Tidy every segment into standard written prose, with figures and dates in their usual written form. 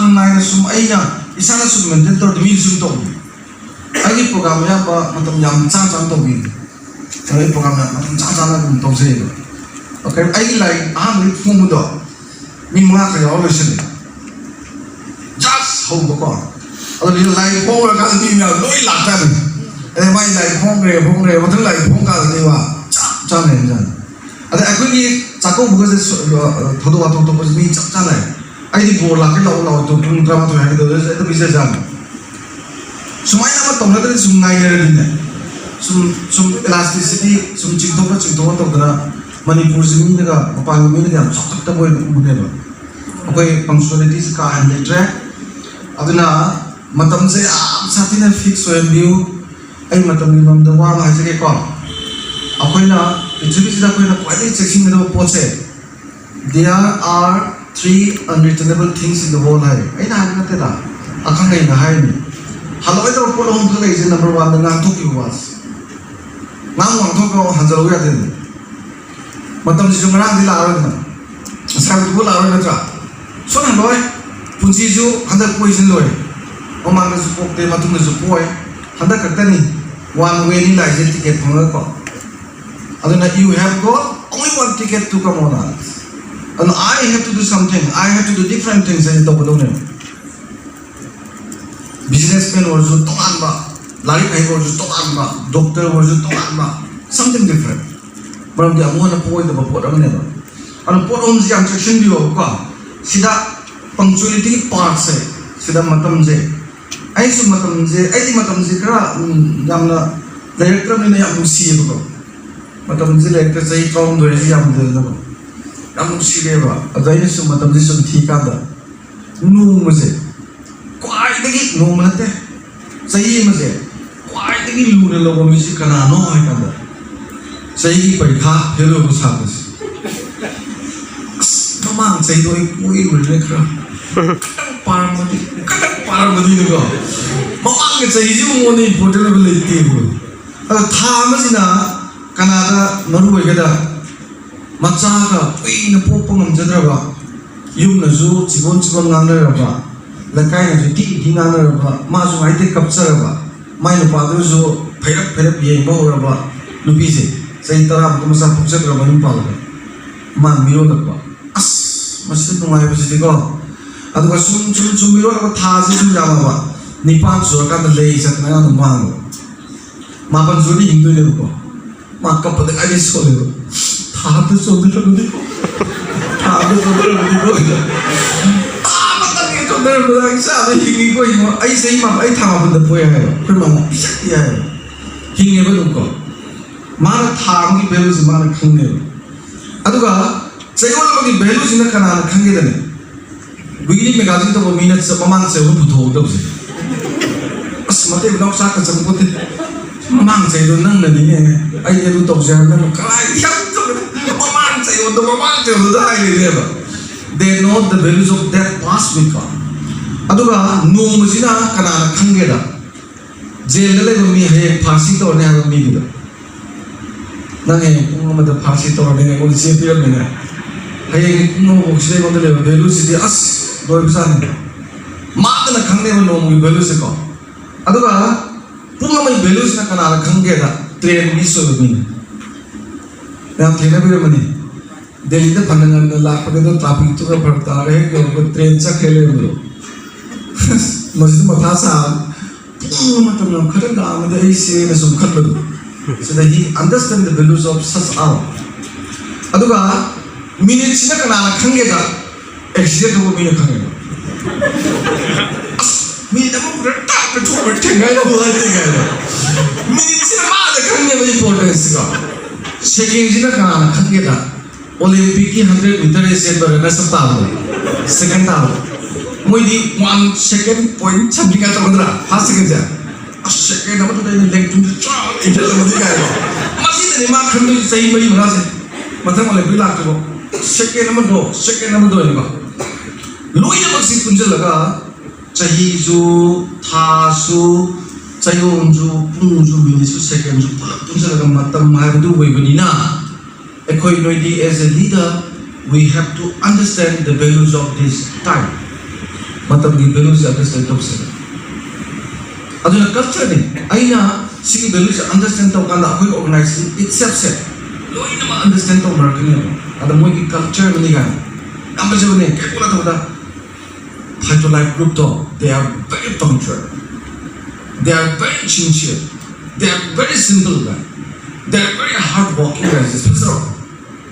चांग नायना सुम आइना इसाना सुम मेंटेन तौर मी सुम तो आगे प्रोग्राम या बा मतलब याम चांग तो भी आगे प्रोग्राम या मतलब चांग ना तो से ओके आगे लाइक हम फुम दो मी मंगा का याव लेसन जस्ट हो बको अगर ये लाइक फोंग का मी ना लोई लाता है ए माई लाइक फोंग रे मतलब लाइक फोंग का नहीं वा चांग नहीं जान अरे अखोई चाको बुगा से थोदो वातो तो कुछ मी चांग नहीं आई बोर लाके लाओ तो पुंग ड्रामा तो है तो बिसे जान सुमाई ना तो ना तो सुम नाई ने रहने सुम इलास्टिसिटी सुम चिंतो तो करा मणिपुर से मी का पांग मी ने हम सब तक बोल मुने लो कोई पंक्चुअलिटी से का हैंडल ट्रैक अदना मतम से आप साथी ने फिक्स हो व्यू आई मतम नि मम द वा मा से के को अखोई ना पृथ्वी से कोई ना क्वाइट चेकिंग में तो पहुंचे there are 3 unreasonable things in the world hai ai na na te da akhang nei na hai ni haloi to polo hom thai je number 1 na to ki was nam wang to ko hanjalo ya de matam ji jumra di la ro na sa bu la ro na tra so na loi punji ju handa poison loi o mang na su pok te matum na su poi handa ka ta ni one way ni lai je ticket phang ko aduna you have got only one ticket to come on us. And I have to do something. I have to do different things. I don't know. Businessman was to anba, like I was to anba, doctor was to anba, something different. But the amount of point of a pot of never. And a pot on the instruction view of God. See that punctuality parts. See the matamze. I saw matamze. I think matamze kara yamna director in the amusi. Matamze director say come to the yam. I'm serious. Adanya semua tamzi semua thika dah. Nu mase, kuai lagi nu mana? Sahi mase, kuai lagi lu ne logo misi kana no hai kada. Sahi perikha hello bersabas. Memang sahi tu kui berlekra. Kadang par mati ni kau. Memang ke sahi je mungkin important beli tipu. Tha masih na Kanada maru berkata. Macaga, pui na popong ang jadraba, yung na zo, cibon ngana raba, lakay na zo, di ngana raba, mazo ay te kapsa raba, may no padro zo, payap yay mo raba, lupise, sa itara mo kumasa puksa raba yung pala, man miro na ba, as, masin nung ay pasiti ko, at ka sumiro na tasi sumiyama ba, ni panso ka na lay sa kanya ng mango, mapanso ni hindu nilo ko, makapadag ay so nilo. Hampir saudara berdiko, hampir saudara berdiko. Mata ni saudara berdiko. Saya hingi ko ini, ay saya imam, ay thama benda poya hai. Permana, isak dia hai. Hingi berdiko. Mana thang ki belu si mana khange. Aduga, saya orang bagi belu si nak kana khange dane. Begini magazine tu minat semamang saya pun butuh tu sih. As mati benak saya kerja pun tu. Mamang saya tu nang nadi ni, ay dia tu tahu saya nang kalai. Mamang saya tu dah ini dia. They know the values of that past with God. Aduga, no mesti na kana khange dah. Jail le bumi hai pharsi tu orang yang bumi itu. Nange, orang macam pharsi tu orang yang orang siapa yang mana? Hai, no maksudnya orang tu le values itu as dua besar ni. Mak na khange mana orang values itu. Aduga, pulang mai values na kana khange dah. Train miso bumi. Yang train apa dia mana? Delhi tu pandangan nak pakai tu traffic tu kan bertar hai, kalau train cak hele bro. Masih tu mata sah. Macam nak kerja dah, macam isi mesum kerja tu. So that he understand the values of such art. Aduga, minit sih nak kana khange dah. Accident tu minit khange dah. Minit apa bertak betul bertengai dah buat tengai dah. Minit sih mana khange bagi importance ka. Second sih nak kana khange dah. Olympic की 100 metre race बरना सब ताऊ second ताऊ मुझे 1 second point छब्बीस का तो बंदरा first second जा second number तो नहीं लेकिन तुम चार इधर लग मत गया मसीन ने मार खंडे सही मरी भरा से मतलब वाले बिल आते हो second नंबर दो ये बा लोई नंबर से कुंज लगा चाहिए जो थासु चाहिए उन्जु पुंजु मिनिसु second जो कुंज लगा मतलब मार दो वही बनी ना As a leader, we have to understand the values of this time. matamgi values understand topse aduna culture ni aina sigi values understand to kanda akoi organization itself se loina ma understand to markani ada moi ki culture ni ga ambaje ne ke kula to da Phaito Life group to they are very punctual, they are very sincere, they are very simple guys, they are very hard working guys.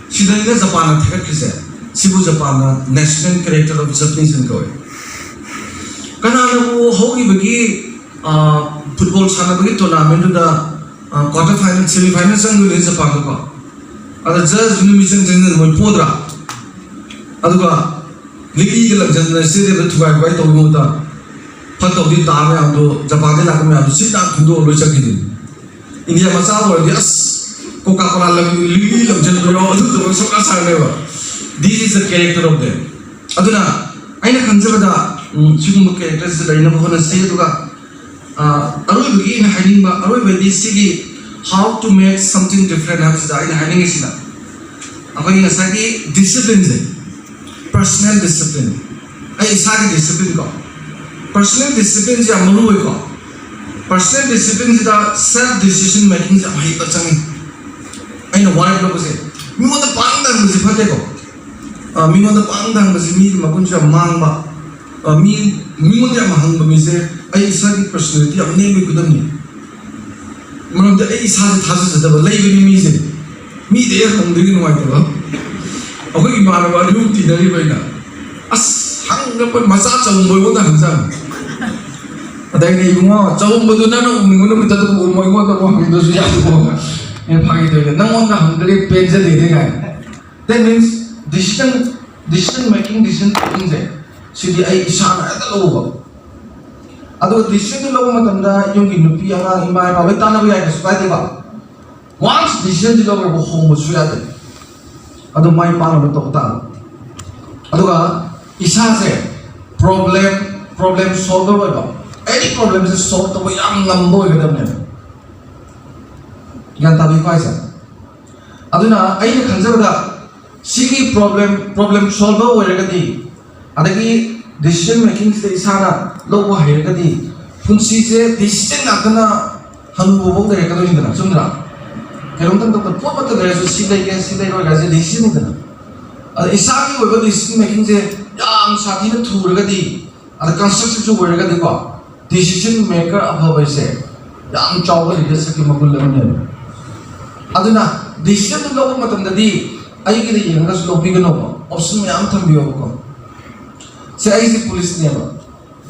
Shidanga Japan thakar kise Sibu Japan national character of Japanese and Korea. Kana na hogi bagi football sana bagi tournament da quarter final semi final sang gule Japan ko. Ada just mission jengna moi podra. Aduga Ligi ke lamjan na sire be thuai bai to mo ta phat to di ta me am do Japan de la me am sit ta thundo lo chak di India ma sa bo di as Coca Cola lam ligi lamjan do ro do so ka sa ne ba this is the character of them aduna aina khanjaba da chigum characters da ina ko na se do ga aroi bagi na hiding ba aroi ba di sigi how to make something different happens da ina hiding isina akai na sa ki discipline se personal discipline ai isagi discipline ko personal discipline ja malu ko personal discipline ja self decision making ja mai pachang ai no why ko se mi mo da pang dang ji phate ko mi mo da pang dang ji mi ma kun ja mang ba mi mo da ma hang ba mi se ai isagi personality am ne mi kudam ni mo da ai isagi thasa ja da lai bi mi se mi de hang de no ai ko okay imanaba yung tinari ba na as hanggang pa masa chawong boy mo na hanggang aday na yung mga chawong mo doon na umingo na mitato ko umoy mo na hanggang doon siya ko yung pangito yun nang ona hanggang pensa din nga that means decision making sidi ay isa na ito ko ado decision nila ko matanda yung inupi ang imay pa wait tanaw yan kasi pwede ba once decision nila ko hong mo suya din ado mai para beto ta aduga isa se problem solver ba any problem is solve to yang lambo ga damne yan tabi ko isa aduna ai khanjaba sigi problem solver wa ga di adagi decision making se isa na lo wa he ga di punsi se decision na kana hanu bo ga ga do indra sumra kailan tang to po pa to ga so silai ro ga je decision ni kana isagi wa ba decision making je yang sathi na thu ga di ada constructive jo wa ga di ko decision maker abha ba se yang chaw ga ri se ki magul la ne aduna decision lo ko matam da di ai gi ri yang ga so bi ga no option me am tham bi ko se ai si police ne ba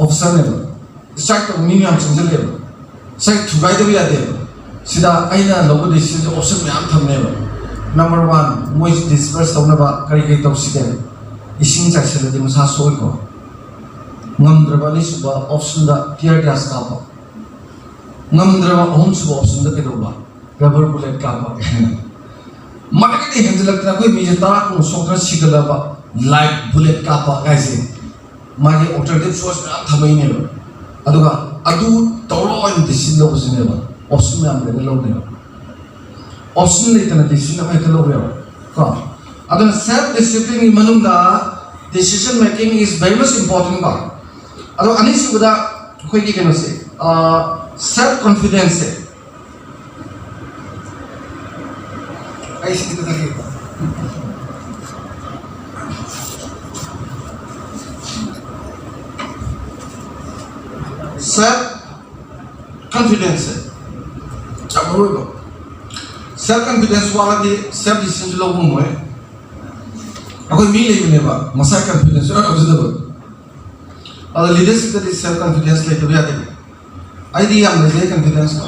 officer ne ba start to minimum change le ba sai thu ga da bi ya de sida aina logo decision option me am tham ne ba number 1 moi disperse to na ba kari kai to sida ising cha se de musa so ko ngam dra ni suba option da tear gas ka ba ngam dra home suba option da ke do ba rubber bullet ka ba mata ke hen lagta koi mi je tara ko so tra sigala ba light bullet ka ba ga se ma ge alternative source me am thamai ne ba aduga adu tawlo on decision lo ko ne ba option में हम ले लो नहीं option ले इतना decision में क्या लो गया का अगर self discipline in मनुंगा decision making is very much important का अगर अनिश बुदा कोई की कहना से self confidence है ऐसी कितना है self confidence है self confidence वाला दी self decision लोगों में अगर मी ले बने बा मसा confidence और अब ज़्यादा और leadership का दी self confidence ले तो भी आते आई दी हम ले confidence का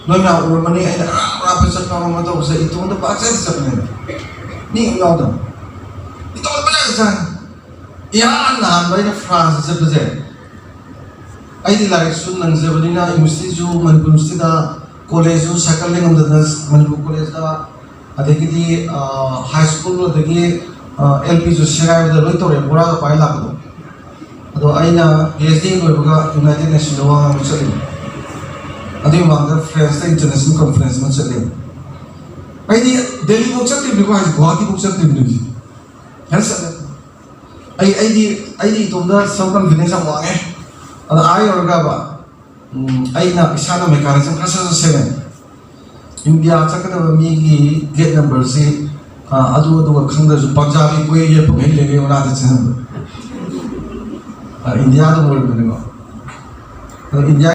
नो मैं और मनी आई ना आप सब काम में तो उसे इतना तो बात से सब नहीं उन्हों तो इतना तो बड़ा इंसान यहाँ नाम भाई ना फ्रांस से बजे आई दी लाइक सुन नंगे बनी ना इमस्टी जो मनपुस्ती दा कॉलेज जो सकल ले नंगे दस मनपुर कॉलेज दा अदेगी दी हाई स्कूल अदेगी एलपी जो शेराय बदल लोई तो रे बुरा का पायला करो अदो आई ना PhD कोई बगा यूनाइटेड नेशंस वहाँ में चले अदे वहाँ का फ्रेंड्स दा इंटरनेशनल कॉन्फ्रेंस में चले आई दी दिल्ली बुक चलती है बिल्कुल आज गुवाहाटी बुक चलती है बिल्कुल है सर ꯑꯩꯗꯤ ꯏꯇꯣꯝꯗ ꯁꯦꯜꯐ ꯀꯟꯐꯤꯗꯦꯟꯁ ꯌꯥꯝ ꯋꯥꯡꯉꯦ ꯑꯗ ꯌꯧꯔꯒꯕ ꯑꯩꯅ ꯏꯁꯥꯅ ꯃꯦꯀꯥꯅꯤꯖꯝ ꯈꯔ ꯁꯦꯝꯃꯦ ꯏꯟꯗꯤꯌꯥ ꯆꯠꯀꯗꯕ ꯃꯤꯒꯤ ꯒꯦꯠ ꯅꯝꯕꯔꯁꯤ ꯑꯗꯨꯒ ꯈꯪꯗ꯭ꯔꯁꯨ ꯄꯟꯖꯥꯕꯤ ꯀꯣꯏ ꯌꯦꯞꯄ ꯃꯤ ꯂꯩꯔꯦ ꯃꯅꯥꯛꯇ ꯆꯪꯍꯟꯕ ꯏꯟꯗꯤꯌꯥꯗ ꯑꯣꯏꯕꯅꯤꯀꯣ ꯏꯟꯗꯤꯌꯥ